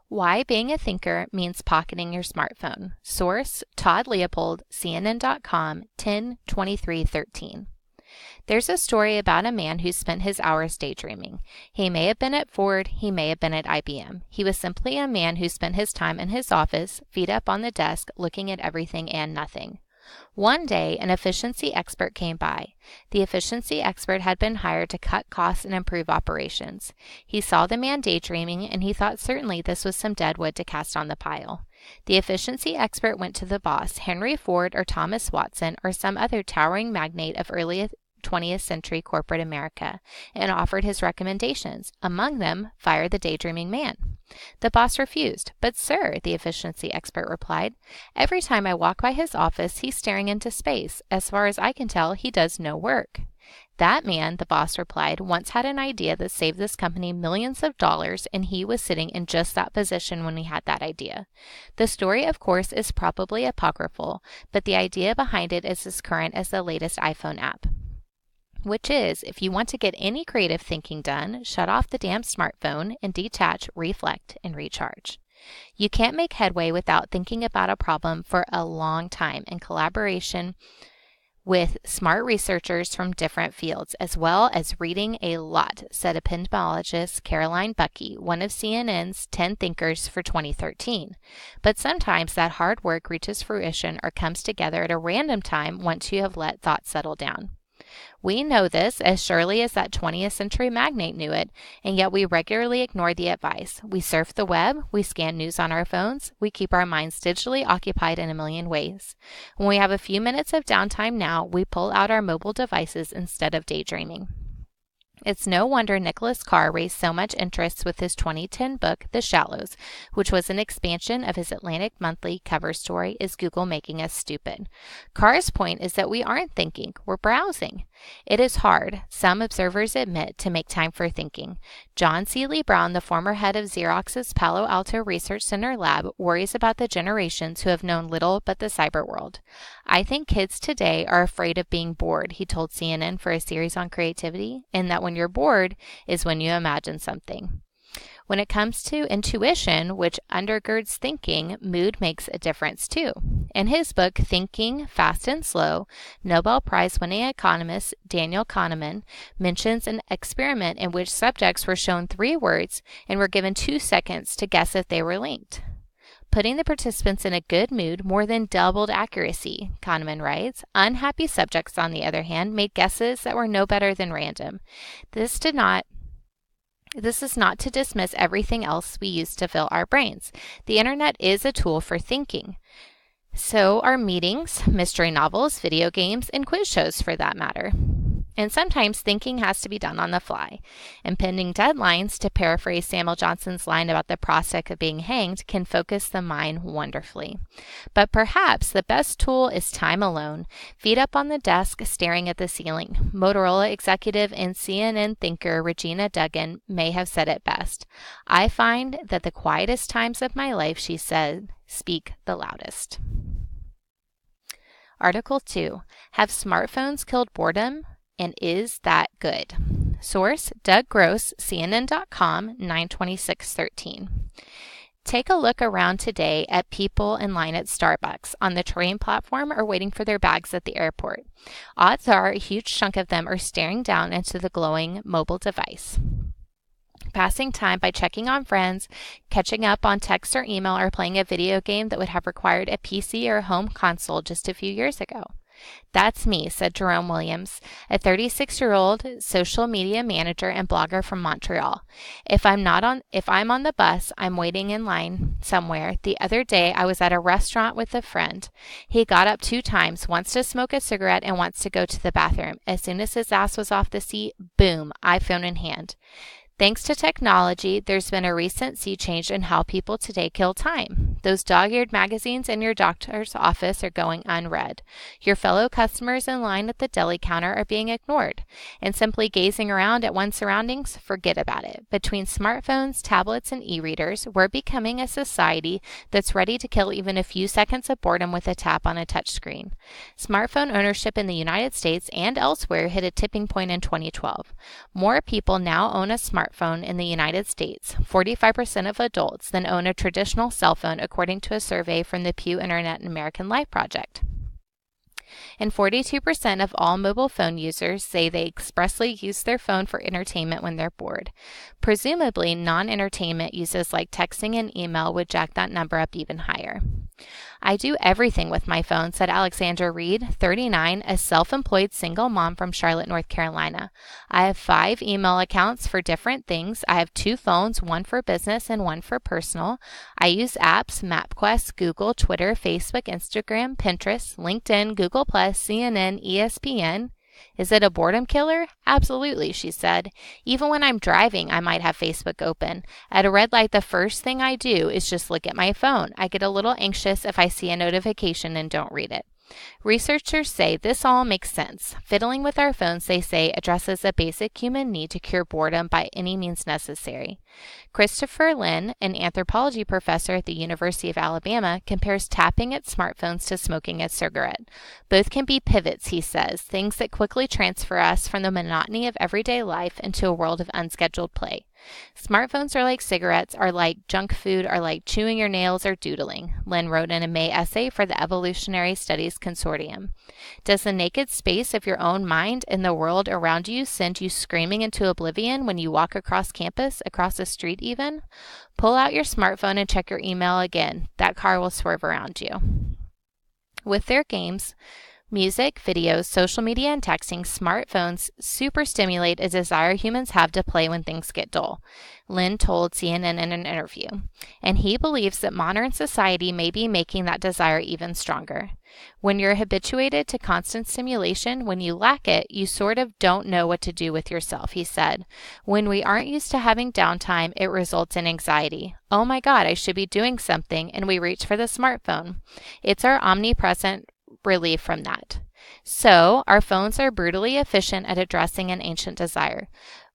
Why being a thinker means pocketing your smartphone. Source, Todd Leopold, CNN.com, 10/23/13. There's a story about a man who spent his hours daydreaming. He may have been at Ford, he may have been at IBM. He was simply a man who spent his time in his office, feet up on the desk, looking at everything and nothing. One day, an efficiency expert came by. The efficiency expert had been hired to cut costs and improve operations. He saw the man daydreaming, and he thought certainly this was some dead wood to cast on the pile. The efficiency expert went to the boss, Henry Ford or Thomas Watson or some other towering magnate of early 20th century corporate America, and offered his recommendations. Among them, fire the daydreaming man. The boss refused. "But sir," the efficiency expert replied, "every time I walk by his office, he's staring into space. As far as I can tell, he does no work." "That man," the boss replied, "once had an idea that saved this company millions of dollars, and he was sitting in just that position when he had that idea." The story, of course, is probably apocryphal, but the idea behind it is as current as the latest iPhone app. Which is, if you want to get any creative thinking done, shut off the damn smartphone and detach, reflect, and recharge. You can't make headway without thinking about a problem for a long time in collaboration with smart researchers from different fields, as well as reading a lot, said epidemiologist Caroline Buckey, one of CNN's 10 thinkers for 2013. But sometimes that hard work reaches fruition or comes together at a random time once you have let thoughts settle down. We know this as surely as that 20th century magnate knew it, and yet we regularly ignore the advice. We surf the web, we scan news on our phones, we keep our minds digitally occupied in a million ways. When we have a few minutes of downtime now, we pull out our mobile devices instead of daydreaming. It's no wonder Nicholas Carr raised so much interest with his 2010 book, The Shallows, which was an expansion of his Atlantic Monthly cover story, Is Google Making Us Stupid? Carr's point is that we aren't thinking, we're browsing. It is hard, some observers admit, to make time for thinking. John C. Lee Brown, the former head of Xerox's Palo Alto Research Center lab, worries about the generations who have known little but the cyber world. "I think kids today are afraid of being bored," he told CNN for a series on creativity, and that when you're bored is when you imagine something. When it comes to intuition, which undergirds thinking, mood makes a difference too. In his book, Thinking Fast and Slow, Nobel Prize-winning economist Daniel Kahneman mentions an experiment in which subjects were shown 3 words and were given 2 seconds to guess if they were linked. Putting the participants in a good mood more than doubled accuracy, Kahneman writes. Unhappy subjects, on the other hand, made guesses that were no better than random. This is not to dismiss everything else we use to fill our brains. The internet is a tool for thinking. So are meetings, mystery novels, video games, and quiz shows for that matter. And sometimes thinking has to be done on the fly. Impending deadlines, to paraphrase Samuel Johnson's line about the prospect of being hanged, can focus the mind wonderfully. But perhaps the best tool is time alone, feet up on the desk, staring at the ceiling. Motorola executive and CNN thinker Regina Duggan may have said it best. "I find that the quietest times of my life," she said, "speak the loudest." Article 2. Have smartphones killed boredom? And is that good? Source, Doug Gross, CNN.com, 9/26/13. Take a look around today at people in line at Starbucks, on the train platform, or waiting for their bags at the airport. Odds are a huge chunk of them are staring down into the glowing mobile device, passing time by checking on friends, catching up on text or email, or playing a video game that would have required a PC or a home console just a few years ago. "That's me," said Jerome Williams, a 36-year-old social media manager and blogger from Montreal. If I'm on the bus, I'm waiting in line somewhere. The other day, I was at a restaurant with a friend. He got up 2 times, once to smoke a cigarette and once to go to the bathroom. As soon as his ass was off the seat, boom, iPhone in hand. Thanks to technology, there's been a recent sea change in how people today kill time. Those dog-eared magazines in your doctor's office are going unread. Your fellow customers in line at the deli counter are being ignored. And simply gazing around at one's surroundings, forget about it. Between smartphones, tablets, and e-readers, we're becoming a society that's ready to kill even a few seconds of boredom with a tap on a touchscreen. Smartphone ownership in the United States and elsewhere hit a tipping point in 2012. More people now own a smartphone in the United States, 45% of adults, than own a traditional cell phone, according to a survey from the Pew Internet and American Life Project. And 42% of all mobile phone users say they expressly use their phone for entertainment when they're bored. Presumably, non-entertainment uses like texting and email would jack that number up even higher. I do everything with my phone, said Alexandra Reed, 39, a self-employed single mom from Charlotte, North Carolina. I have 5 email accounts for different things. I have 2 phones, one for business and one for personal. I use apps, MapQuest, Google, Twitter, Facebook, Instagram, Pinterest, LinkedIn, Google+, CNN, ESPN. Is it a boredom killer? Absolutely, she said. Even when I'm driving, I might have Facebook open. At a red light, the first thing I do is just look at my phone. I get a little anxious if I see a notification and don't read it. Researchers say this all makes sense. Fiddling with our phones, they say, addresses a basic human need to cure boredom by any means necessary. Christopher Lynn, an anthropology professor at the University of Alabama, compares tapping at smartphones to smoking a cigarette. Both can be pivots, he says, things that quickly transfer us from the monotony of everyday life into a world of unscheduled play. Smartphones are like cigarettes, are like junk food, are like chewing your nails or doodling, Lynn wrote in a May essay for the Evolutionary Studies Consortium. Does the naked space of your own mind and the world around you send you screaming into oblivion when you walk across campus, across the street even? Pull out your smartphone and check your email again. That car will swerve around you. With their games, music, videos, social media, and texting, smartphones superstimulate a desire humans have to play when things get dull, Lynn told CNN in an interview. And he believes that modern society may be making that desire even stronger. When you're habituated to constant stimulation, when you lack it, you sort of don't know what to do with yourself, he said. When we aren't used to having downtime, it results in anxiety. Oh my God, I should be doing something, and we reach for the smartphone. It's our omnipresent relief from that. So, our phones are brutally efficient at addressing an ancient desire.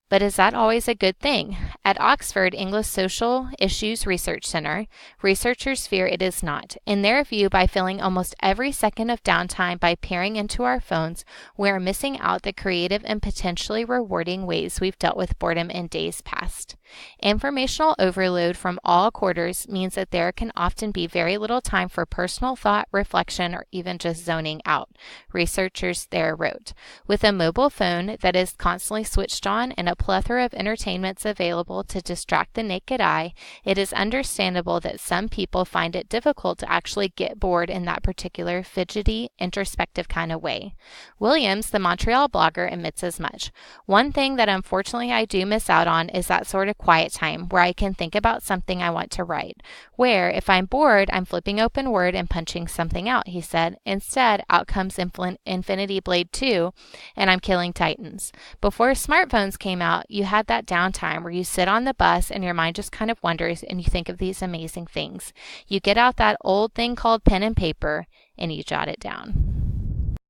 But is that always a good thing? At Oxford English Social Issues Research Center, researchers fear it is not. In their view, by filling almost every second of downtime by peering into our phones, we are missing out the creative and potentially rewarding ways we've dealt with boredom in days past. Informational overload from all quarters means that there can often be very little time for personal thought, reflection, or even just zoning out, researchers there wrote. With a mobile phone that is constantly switched on and a plethora of entertainments available to distract the naked eye, it is understandable that some people find it difficult to actually get bored in that particular fidgety, introspective kind of way. Williams, the Montreal blogger, admits as much. One thing that unfortunately I do miss out on is that sort of quiet time where I can think about something I want to write, where if I'm bored, I'm flipping open Word and punching something out, he said. Instead, out comes Infinity Blade 2, and I'm killing titans. Before smartphones came out, you had that downtime where you sit on the bus and your mind just kind of wanders and you think of these amazing things. You get out that old thing called pen and paper and you jot it down.